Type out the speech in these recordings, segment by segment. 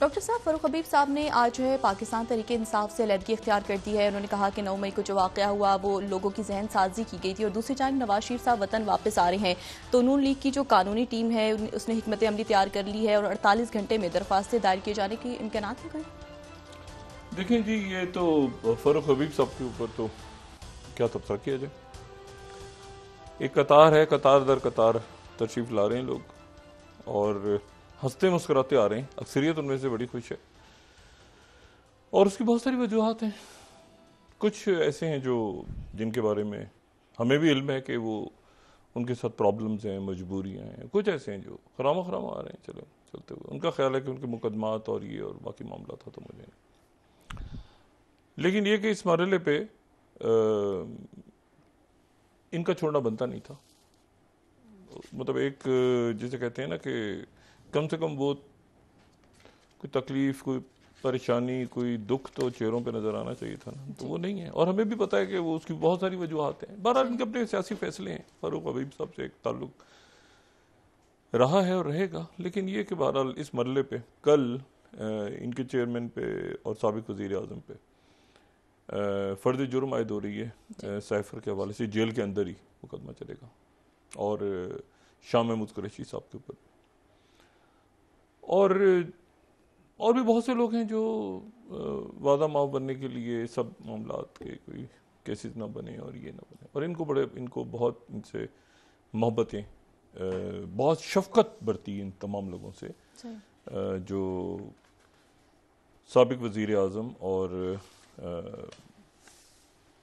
Doctor साहब, फ़ारूक हबीब साहब ने आज जो है पाकिस्तान तरीके इंसाफ से अलहदगी इख्तियार कर दी है। उन्होंने कहा कि 9 मई को जो वाक़या हुआ वो लोगों की जहन साजी की गई थी। और दूसरी जानब नवाज शरीफ साहब वतन वापस आ रहे हैं तो नून लीग की जो कानूनी टीम है उसने हिकमत अमली तैयार कर ली है और 48 घंटे में दरख्वास्तें दायर किए जाने के इम्कान हैं कोई? देखिए जी, ये तो फ़ारूक हबीब साहब के ऊपर तो क्या तबसरा किया जाए। एक कतार है, कतार दर कतार तशरीफ ला रहे हैं लोग और हंसते मुस्कुराते आ रहे हैं। अक्सरियत उनमें से बड़ी खुश है और उसकी बहुत सारी वजूहात हैं। कुछ ऐसे हैं जो जिनके बारे में हमें भी इल्म है कि वो उनके साथ प्रॉब्लम्स हैं, मजबूरियां हैं। कुछ ऐसे हैं जो खरामा आ रहे हैं चलते हुए। उनका ख्याल है कि उनके मुकदमात और ये और बाकी मामला था, तो मुझे नहीं। लेकिन ये कि इस मरहले पे इनका छोड़ना बनता नहीं था। मतलब एक जिसे कहते हैं ना कि कम से कम वो कोई तकलीफ, कोई परेशानी, कोई दुख तो चेहरों पे नजर आना चाहिए था ना, तो वो नहीं है। और हमें भी पता है कि वो उसकी बहुत सारी वजूहात हैं। बहरहाल इनके अपने सियासी फैसले हैं। फारूक हबीब साहब से एक ताल्लुक रहा है और रहेगा। लेकिन ये कि बहरहाल इस मरले पे कल इनके चेयरमैन पे और साबिक वजीर आजम पे फर्द जुर्म आयद हो रही है। साइफर के हवाले से जेल के अंदर ही मुकदमा चलेगा और शाह महमूद कुरैशी साहब के ऊपर और भी बहुत से लोग हैं जो वादा माफ बनने के लिए सब मामलात के कोई केसेस ना बने और ये ना बने। और इनको बहुत इनसे मोहब्बतें, बहुत शफकत बरती इन तमाम लोगों से जो साबिक वजीर आजम और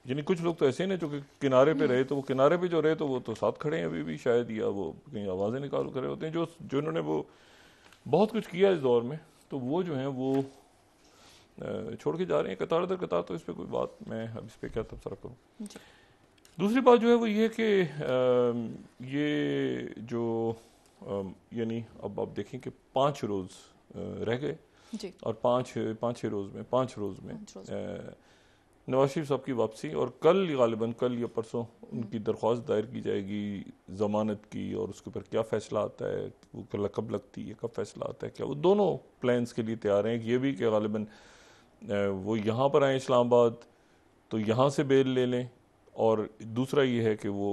यानी कुछ लोग तो ऐसे हैं जो कि किनारे पे रहे, तो वो किनारे पे जो रहे तो वो तो साथ खड़े हैं अभी भी शायद, या वो कहीं आवाज़ें निकाल कर रहे होते हैं। जो इन्होंने वो बहुत कुछ किया इस दौर में, तो वो जो हैं वो छोड़ के जा रहे हैं कतार दर कतार। तो इस पर कोई बात, मैं अब इस पर क्या तबसरा करूँ। दूसरी बात जो है वो ये कि ये जो यानी अब आप देखें कि 5 रोज़ रह गए और 5-6 रोज़ में नवाज शरीफ साहब की वापसी, और कल गालिबन कल या परसों उनकी दरख्वास्त दायर की जाएगी ज़मानत की, और उसके ऊपर क्या फ़ैसला आता है, वो कब लगती है, कब फ़ैसला आता है, क्या वो दोनों प्लान्स के लिए तैयार हैं। ये भी कि गालिबन वो यहाँ पर आए इस्लामाबाद तो यहाँ से बेल ले लें, और दूसरा ये है कि वो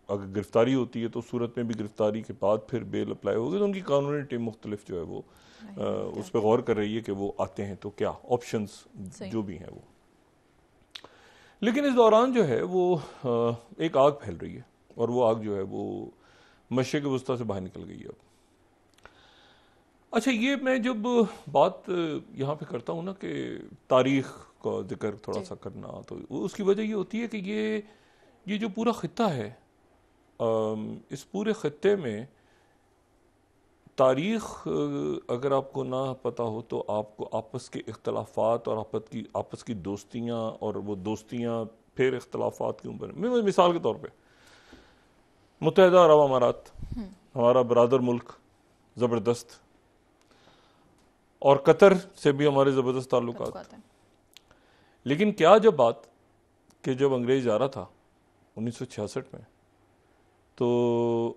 अगर गिरफ्तारी होती है तो सूरत में भी गिरफ्तारी के बाद फिर बेल अप्लाई होगी। तो उनकी कानूनी टीम मुख्तलिफ जो है वो उस पर गौर कर रही है कि वो आते हैं तो क्या ऑप्शंस जो भी हैं वो। लेकिन इस दौरान जो है वो एक आग फैल रही है और वो आग जो है वो मशरिक़ वस्ता से बाहर निकल गई है अब। अच्छा, ये मैं जब बात यहाँ पे करता हूँ ना कि तारीख का जिक्र थोड़ा सा करना, तो उसकी वजह ये होती है कि ये जो पूरा खित्ता है, इस पूरे खित्ते में तारीख अगर आपको ना पता हो तो आपको आपस के इख्तलाफात और आपस की दोस्तियाँ, और वो दोस्तियाँ फिर इख्तलाफात क्यों बने। मिसाल के तौर पे मुत्तहिदा अरब अमारात हमारा बरादर मुल्क ज़बरदस्त, और कतर से भी हमारे ज़बरदस्त ताल्लुकात। लेकिन क्या जब बात कि जब अंग्रेज आ रहा था 1966 में, तो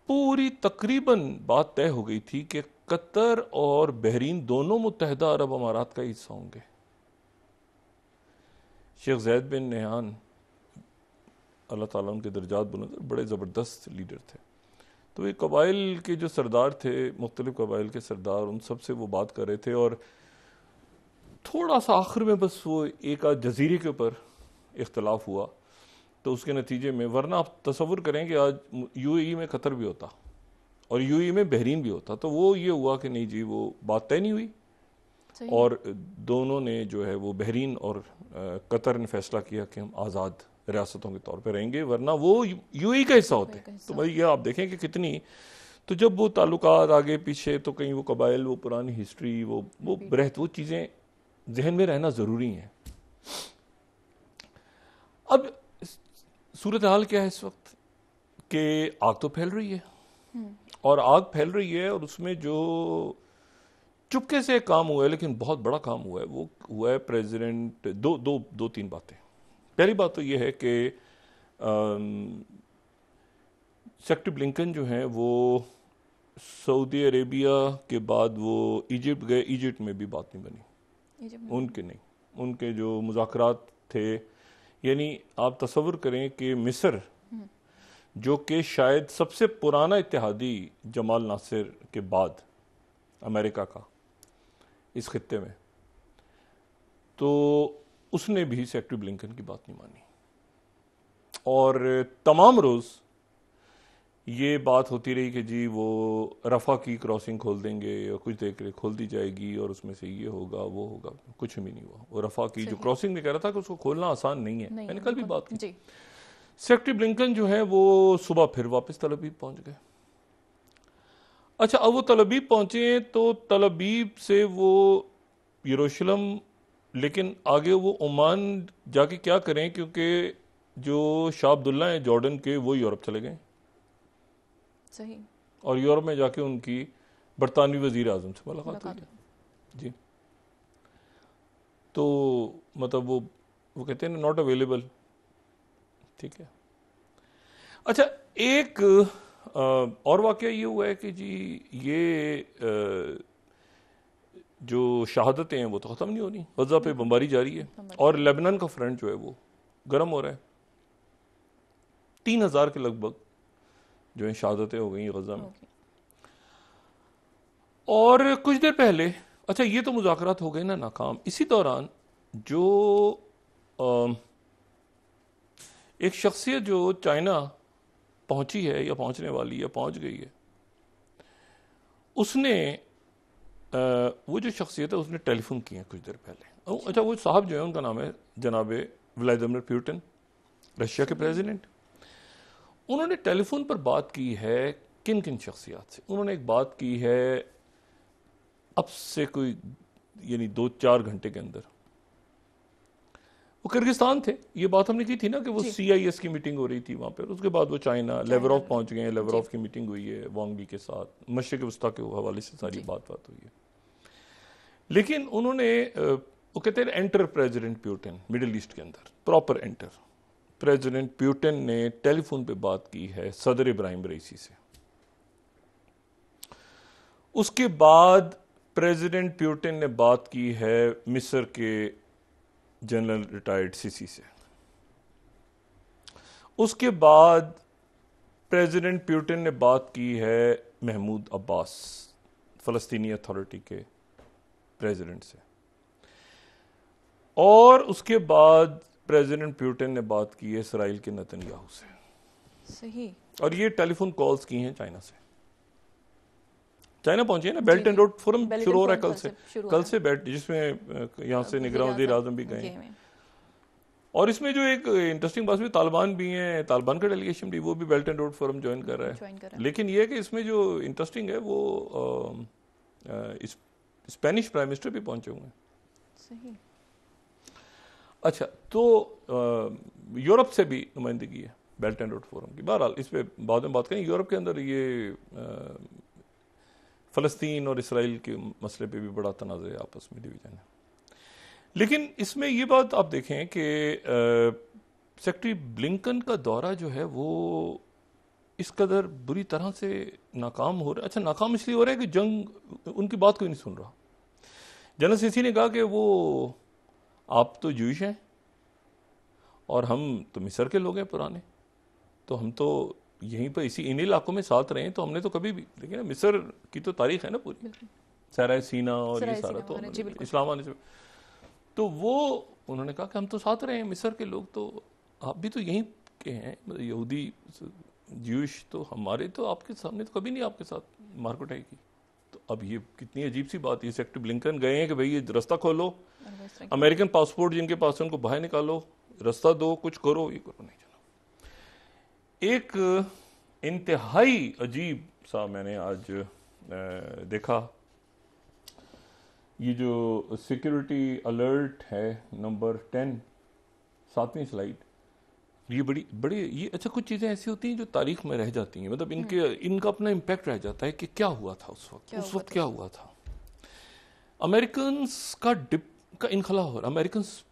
पूरी तकरीबन बात तय हो गई थी कि कतर और बहरीन दोनों मुत्तहिदा अरब अमारात का हिस्सा होंगे। शेख ज़ैद बिन नहयान अल्लाह ताला उनके दर्जात बुलंद, बड़े ज़बरदस्त लीडर थे। तो ये कबाइल के जो सरदार थे, मुख्तलिफ कबाइल के सरदार, उन सब से वो बात कर रहे थे। और थोड़ा सा आखिर में बस वो एक आध जजीरे के ऊपर इख्तलाफ हुआ, तो उसके नतीजे में, वरना आप तसव्वुर करें कि आज यूएई में कतर भी होता और यूएई में बहरीन भी होता, तो वो ये हुआ कि नहीं जी, वो बात तय नहीं हुई। और दोनों ने जो है वो बहरीन और कतर ने फैसला किया कि हम आज़ाद रियासतों के तौर पे रहेंगे, वरना वो यूएई का हिस्सा होते। तो भाई ये आप देखें कि कितनी, तो जब वो ताल्लुकात आगे पीछे, तो कहीं वो कबाइल, वो पुरानी हिस्ट्री, वो चीज़ें जहन में रहना ज़रूरी है। अब सूरत हाल क्या है इस वक्त कि आग तो फैल रही है, और आग फैल रही है, और उसमें जो चुपके से काम हुआ है लेकिन बहुत बड़ा काम हुआ है, वो हुआ है प्रेसिडेंट दो तीन बातें। पहली बात तो ये है कि सेक्रेटरी ब्लिंकन जो हैं वो सऊदी अरेबिया के बाद वो इजिप्ट गए, इजिप्ट में भी बात नहीं बनी, उनके नहीं, उनके जो मुज़ाकरात थे, यानी आप तसव्वुर करें कि मिस्र जो कि शायद सबसे पुराना इत्तेहादी जमाल नासिर के बाद अमेरिका का इस खित्ते में, तो उसने भी सेक्रेटरी ब्लिंकन की बात नहीं मानी। और तमाम रोज़ ये बात होती रही कि जी वो रफ़ा की क्रॉसिंग खोल देंगे और कुछ देर के लिए खोल दी जाएगी और उसमें से ये होगा वो होगा, कुछ भी नहीं हुआ। वो रफ़ा की जो क्रॉसिंग में कह रहा था कि उसको खोलना आसान नहीं है, मैंने कल भी बात की। सेक्रेटरी ब्लिंकन जो है वो सुबह फिर वापस तल अवीव पहुंच गए। अच्छा, अब वो तल अवीव पहुंचे तो तल अवीव से वो यरूशलेम, लेकिन आगे वो ओमान जाके क्या करें, क्योंकि जो शाह अब्दुल्ला हैं जॉर्डन के, वो यूरोप चले गए। सही। और यूरोप में जाके उनकी बरतानवी वजीर आजम से मुलाकात हुई जी। तो मतलब वो कहते हैं नॉट अवेलेबल, ठीक है। अच्छा, एक और वाकया ये हुआ है कि जी ये जो शहादतें हैं वो तो ख़त्म नहीं हो रही, गज़ा पे बमबारी जारी है और लेबनान का फ्रंट जो है वो गर्म हो रहा है। 3000 के लगभग जो है शहादतें हो गई गज़ा में। और कुछ देर पहले, अच्छा ये तो मुज़ाकरात हो गए ना नाकाम, इसी दौरान जो एक शख्सियत जो चाइना पहुंची है या पहुंचने वाली है, पहुंच गई है, उसने वो जो शख्सियत है उसने टेलीफोन किया कुछ देर पहले। अच्छा, वो साहब जो है उनका नाम है जनाब व्लादिमीर पुतिन, रशिया के प्रेसिडेंट। उन्होंने टेलीफोन पर बात की है किन किन शख्सियात से। उन्होंने एक बात की है अब से कोई यानी 2-4 घंटे के अंदर, वो किर्गिस्तान थे, ये बात हमने की थी ना कि वो CIS की मीटिंग हो रही थी वहां पर। उसके बाद वो चाइना लेवरोव पहुंच गए हैं, लेवरोव की मीटिंग हुई है वांग ली के साथ, मशरिक वस्ता के हवाले से सारी बात हुई है। लेकिन उन्होंने वो कहते हैं enter president Putin middle east के अंदर, प्रॉपर एंटर। प्रेसिडेंट पुतिन ने टेलीफोन पे बात की है सदर इब्राहिम रईसी से। उसके बाद प्रेसिडेंट पुतिन ने बात की है मिस्र के जनरल रिटायर्ड सीसी से। उसके बाद प्रेसिडेंट पुतिन ने बात की है महमूद अब्बास, फलस्तीनी अथॉरिटी के प्रेसिडेंट से। और उसके बाद प्रेसिडेंट पुतिन ने बात की है इसराइल के नेतन्याहू से। सही। और ये टेलीफोन कॉल्स की हैं चाइना से। चाइना पहुंचे ना, बेल्ट एंड रोड फोरम शुरू हो रहा है कल से बैठ, जिसमें यहाँ से निगरान वज़ीर आज़म भी गए। और इसमें जो एक इंटरेस्टिंग बात भी, तालिबान भी हैं, तालिबान का डेलीगेशन भी, वो भी belt and road forum join कर रहा है। लेकिन ये है कि इसमें जो इंटरेस्टिंग है वो स्पेनिश प्राइम मिनिस्टर भी पहुंचे हुए हैं। सही। अच्छा, तो यूरोप से भी नुमाइंदगी है बेल्ट एंड रोड फोरम की। बहरहाल इस पर बाद में बात करें। यूरोप के अंदर ये फ़लस्तीन और इसराइल के मसले पे भी बड़ा तनाज़ है, आपस में डिवीजन है। लेकिन इसमें ये बात आप देखें कि सेक्रेटरी ब्लिंकन का दौरा जो है वो इस कदर बुरी तरह से नाकाम हो रहा है। अच्छा, नाकाम इसलिए हो रहा है कि जंग, उनकी बात कोई नहीं सुन रहा। जनरल सीसी ने कहा कि वो आप तो जूश हैं और हम तो मिस्र के लोग हैं पुराने, तो हम तो यहीं पर इन इलाकों में साथ रहे हैं, तो हमने तो कभी भी, देखिए मिस्र की तो तारीख है ना पूरी, सराय सीना और ये सारा तो इस्लाम से, तो वो उन्होंने कहा कि हम तो साथ रहे हैं मिस्र के लोग, तो आप भी तो यहीं के हैं, मतलब यहूदी ज्यूश, तो हमारे तो आपके सामने तो कभी नहीं आपके साथ मारकुटाई की। तो अब ये कितनी अजीब सी बात है। सेक्रेटरी ब्लिंकन गए हैं कि भाई ये रास्ता खोलो, अमेरिकन पासपोर्ट जिनके पास है उनको बाहर निकालो, रास्ता दो, कुछ करो, ये करो, नहीं चलो। एक इंतहाई अजीब सा मैंने आज देखा, ये जो सिक्योरिटी अलर्ट है नंबर 10, 7वीं स्लाइड, ये बड़ी ये अच्छा, कुछ चीज़ें ऐसी होती हैं जो तारीख में रह जाती हैं, मतलब इनका अपना इम्पैक्ट रह जाता है कि क्या हुआ था उस वक्त क्या हुआ था। अमेरिकन्स का इनखला हो रहा, अमेरिकन्स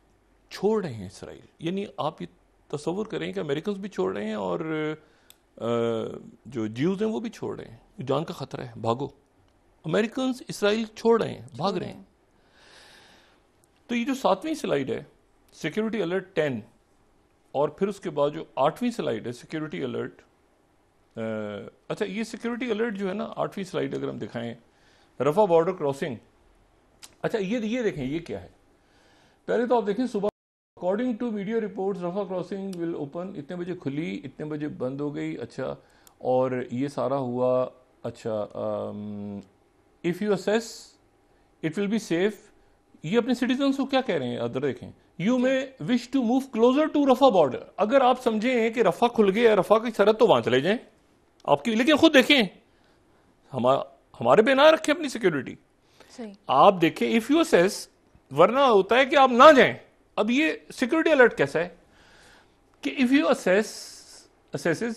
छोड़ रहे हैं इसराइल, यानी आप ये तस्वुर करें कि अमेरिकन्स भी छोड़ रहे हैं और जो ज्यूज हैं वो भी छोड़ रहे हैं, जान का खतरा है, भागो। अमेरिकन इसराइल छोड़ रहे हैं, भाग रहे हैं। तो ये जो 7वीं स्लाइड है सिक्योरिटी अलर्ट 10, और फिर उसके बाद जो 8वीं स्लाइड है सिक्योरिटी अलर्ट, अच्छा ये सिक्योरिटी अलर्ट जो है ना 8वीं स्लाइड अगर हम दिखाएं, रफा बॉर्डर क्रॉसिंग। अच्छा ये देखें ये क्या है। पहले तो आप देखें सुबह according to media reports Rafah crossing will open, इतने बजे खुली, इतने बजे बंद हो गई। अच्छा, और ये सारा हुआ। अच्छा, if you assess it will be safe, ये अपने सिटीजन को क्या कह रहे हैं अदर देखें, you may wish to move closer to Rafah border. अगर आप समझें कि रफा खुल गया, रफा की सरहद, तो वहां चले जाएं आपकी, लेकिन खुद देखें हमारे पे ना रखें अपनी सिक्योरिटी। आप देखें इफ यू असेस, वरना होता है कि आप ना जाएं। अब ये सिक्योरिटी अलर्ट कैसा है कि if you assesses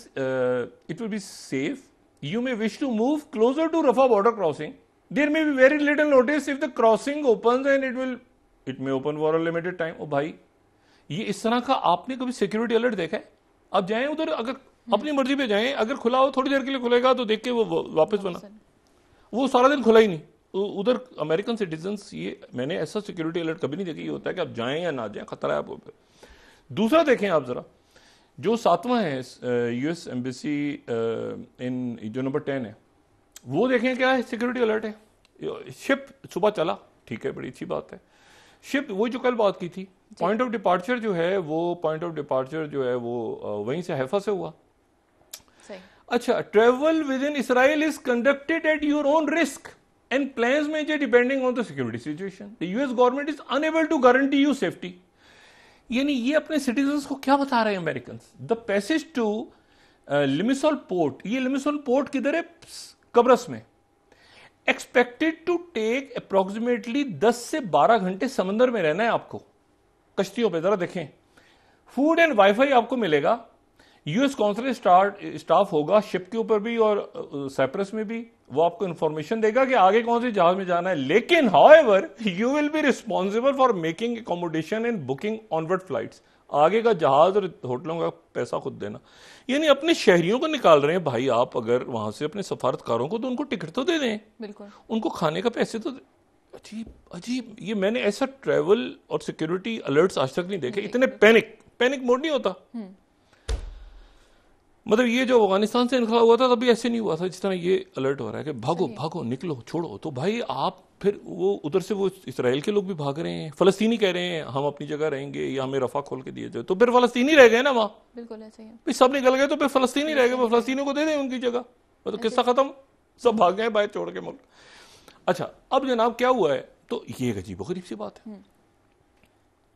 it will be safe, you may wish to move closer to Rafah border crossing. There may be very little notice if the crossing opens and it may open for a limited time. ओ भाई, ये इस तरह का आपने कभी security alert देखा है? आप जाएं उधर, अगर अपनी मर्जी पे जाएं, अगर खुला हो थोड़ी देर के लिए खुलेगा तो देख के वो वापस बना, वो सारा दिन खुला ही नहीं। उधर अमेरिकन सिटीजन्स, ये मैंने ऐसा सिक्योरिटी अलर्ट कभी नहीं देखा। ये होता है कि आप जाएं या ना जाएं, खतरा है आपको। दूसरा देखें आप जरा, जो 7वां है यूएस एम्बेसी इन, जो नंबर 10 है, वो देखें क्या है सिक्योरिटी अलर्ट है। शिप सुबह चला, ठीक है, बड़ी अच्छी बात है। शिप वो जो कल बात की थी, पॉइंट ऑफ डिपार्चर जो है वो वहीं से हैफा से हुआ। अच्छा, travel with in Israel is conducted at your own risk and plans may change depending on the security situation. The US government is unable to guarantee you safety. यानी ये अपने सिटीजन्स को क्या बता रहे हैं American. The passage to Limassol port, ये Limassol port किधर है? कब्रस में। एक्सपेक्टेड टू टेक अप्रोक्सीमेटली 10 से 12 घंटे समंदर में रहना है आपको, कश्तियों पे। जरा देखें, फूड एंड वाईफाई आपको मिलेगा। यूएस कॉन्सुलेट स्टाफ होगा शिप के ऊपर भी और साइप्रस में भी, वो आपको इंफॉर्मेशन देगा कि आगे कौन से जहाज में जाना है। लेकिन however you will be responsible for making accommodation and booking onward flights. आगे का जहाज और होटलों का पैसा खुद देना। यानी अपने शहरियों को निकाल रहे हैं भाई। आप अगर वहां से अपने सफारतकारों को, तो उनको टिकट तो दे दें, बिल्कुल, उनको खाने का पैसे तो अजीब अजीब। ये मैंने ऐसा ट्रेवल और सिक्योरिटी अलर्ट्स आज तक नहीं देखे। इतने पैनिक मोड नहीं होता। मतलब ये जो अफगानिस्तान से इनकलाब हुआ था तभी ऐसे नहीं हुआ था जिस तरह ये अलर्ट हो रहा है कि भागो भागो, निकलो, छोड़ो। तो भाई आप फिर वो उधर से वो इसराइल के लोग भी भाग रहे हैं, फलस्तीनी कह रहे हैं हम अपनी जगह रहेंगे या हमें रफा खोल के दिया जाए, तो फिर फलस्तीनी रह गए ना वहां। बिल्कुल ऐसे ही सब निकल गए तो फिर फलस्तीनी रह गए, फलस्तीनियों को दे दें उनकी जगह। मतलब किस्सा खत्म, सब भाग गए बाहर छोड़ के मुल्क। अच्छा, अब जनाब क्या हुआ है, तो ये एक अजीब गरीब सी बात है।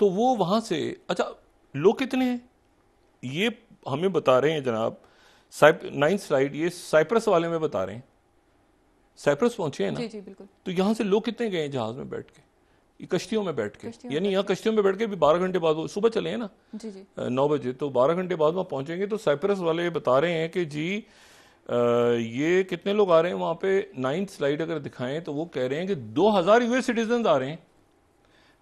तो वो वहां से, अच्छा लोग कितने हैं ये हमें बता रहे हैं जनाब। 9th स्लाइड, ये साइप्रस वाले में बता रहे हैं। साइप्रस पहुंचे हैं ना, जी, बिल्कुल। तो यहां से लोग कितने गए जहाज में बैठ के, ये कश्तियों में बैठ के, यानी यहाँ कश्तियों में बैठ के भी 12 घंटे बाद, सुबह चले हैं ना, जी जी 9 बजे, तो 12 घंटे बाद वहां पहुंचेंगे। तो साइप्रस वाले बता रहे हैं कि जी ये कितने लोग आ रहे हैं वहां पे। 9th स्लाइड अगर दिखाएं तो वो कह रहे हैं कि 2000 यूएस सिटीजन आ रहे हैं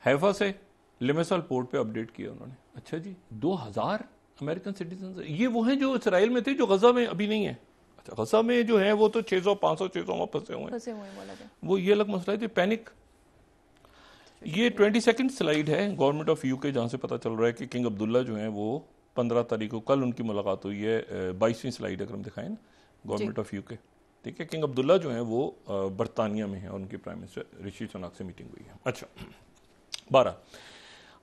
हैफा से। लिमिसोल पोर्ट पे अपडेट किया उन्होंने। अच्छा जी, 2000 अमेरिकन सिटीजन। ये वो हैं जो इसराइल में थे, जो गजा में अभी नहीं है। अच्छा, गजा में जो है वो तो 600 500 600 फंसे हुए हैं, वो ये अलग मसला है। तो पैनिक। ये 22nd स्लाइड है गवर्नमेंट ऑफ यूके, जहां से पता चल रहा है कि किंग अब्दुल्ला जो है वो 15 तारीख को, कल उनकी मुलाकात हुई है। 22वीं स्लाइड अगर हम दिखाएं ना, गवर्नमेंट ऑफ यूके, ठीक है। किंग अब्दुल्ला जो है वो बरतानिया में है और उनके प्राइम मिनिस्टर ऋषि सुनाक से मीटिंग हुई है। अच्छा, 12।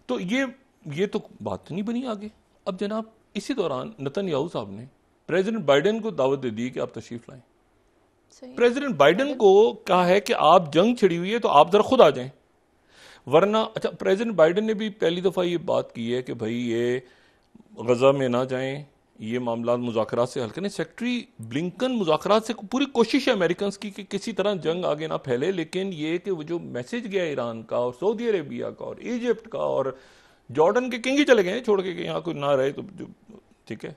तो ये तो बात नहीं बनी आगे। अब जनाब इसी दौरान नेतन्याहू साहब ने प्रेसिडेंट बाइडेन को दावत दे दी कि आप तशरीफ लाएं। प्रेसिडेंट बाइडेन को कहा है कि आप जंग छिड़ी हुई है तो आप जरा खुद आ जाएं, वरना। अच्छा, प्रेसिडेंट बाइडेन ने भी पहली दफा ये बात की है कि भाई ये गजा में ना जाएं, ये मामला मुज़ाकरात से हल करें। सेक्रेटरी ब्लिंकन मुज़ाकरात से पूरी कोशिश है अमेरिकन की कि किसी तरह जंग आगे ना फैले। लेकिन ये कि वो जो मैसेज गया ईरान का और सऊदी अरेबिया का और इजिप्ट का और जॉर्डन के किंग ही चले गए छोड़ के, यहाँ कोई ना रहे तो, ठीक है,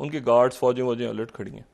उनकी गार्ड्स फौजें अलर्ट खड़ी हैं।